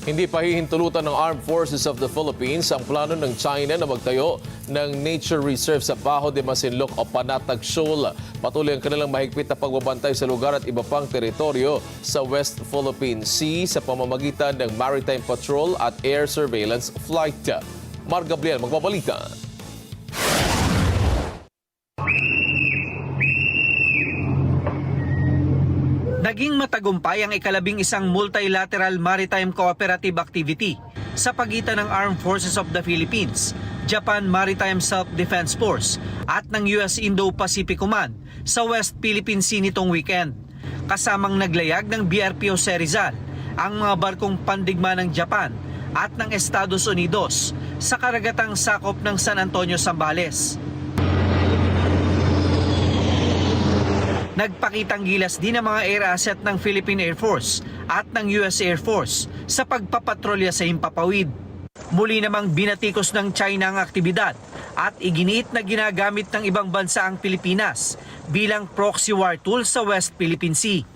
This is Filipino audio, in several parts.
Hindi pa hihintulutan ng Armed Forces of the Philippines ang plano ng China na magtayo ng nature reserve sa Bajo de Masinloc o Panatag Shoal. Patuloy ang kanilang mahigpit na pagbabantay sa lugar at iba pang teritoryo sa West Philippine Sea sa pamamagitan ng Maritime Patrol at Air Surveillance Flight. Mar Gabriel magbabalita. Naging matagumpay ang ika-11 multilateral maritime cooperative activity sa pagitan ng Armed Forces of the Philippines, Japan Maritime Self-Defense Force at ng US Indo-Pacific Command sa West Philippine Sea nitong weekend. Kasamang naglayag ng BRP Jose Rizal ang mga barkong pandigma ng Japan at ng Estados Unidos sa karagatang sakop ng San Antonio, Zambales. Nagpakitang gilas din ang mga air asset ng Philippine Air Force at ng US Air Force sa pagpapatrolya sa himpapawid. Muli namang binatikos ng China ang aktibidad at iginiit na ginagamit ng ibang bansa ang Pilipinas bilang proxy war tool sa West Philippine Sea.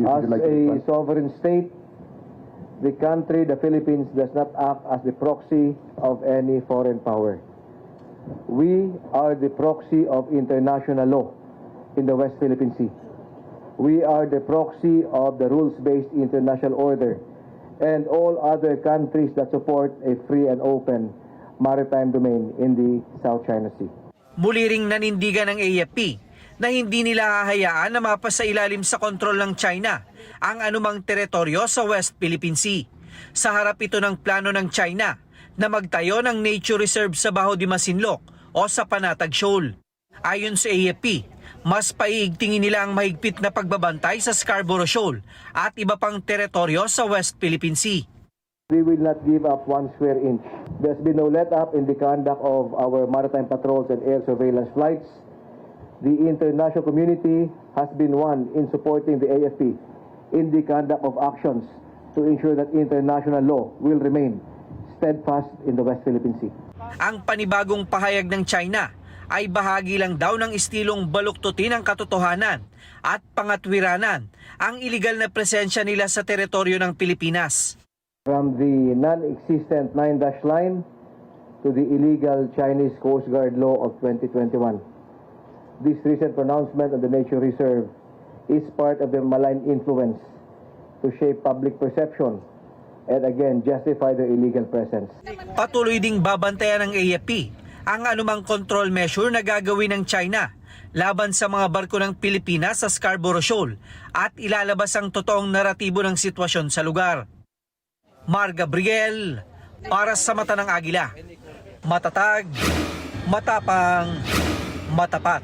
As a sovereign state, the country, the Philippines, does not act as the proxy of any foreign power. We are the proxy of international law in the West Philippine Sea. We are the proxy of the rules-based international order and all other countries that support a free and open maritime domain in the South China Sea. Muli ring nanindigan ng AFP na hindi nila hahayaan na mapasailalim sa kontrol ng China ang anumang teritoryo sa West Philippine Sea. Sa harap ito ng plano ng China na magtayo ng nature reserve sa Bajo de Masinloc o sa Panatag Shoal. Ayon sa AFP, mas paiigtingin nila ang mahigpit na pagbabantay sa Scarborough Shoal at iba pang teritoryo sa West Philippine Sea. We will not give up one square inch. There's been no let-up in the conduct of our maritime patrols and air surveillance flights. The international community has been one in supporting the AFP in the conduct of actions to ensure that international law will remain steadfast in the West Philippine Sea. Ang panibagong pahayag ng China ay bahagi lang daw ng estilong baluktutin ang katotohanan at pangatwiranan ang iligal na presensya nila sa teritoryo ng Pilipinas. From the non-existent 9-dash line to the illegal Chinese Coast Guard Law of 2021. This recent pronouncement on the nature reserve is part of the malign influence to shape public perception and again justify their illegal presence. Patuloy ding babantayan ng AFP ang anumang control measure na gagawin ng China laban sa mga barko ng Pilipinas sa Scarborough Shoal at ilalabas ang totoong naratibo ng sitwasyon sa lugar. Mar Gabriel, para sa Mata ng Agila. Matatag, matapang, matapat.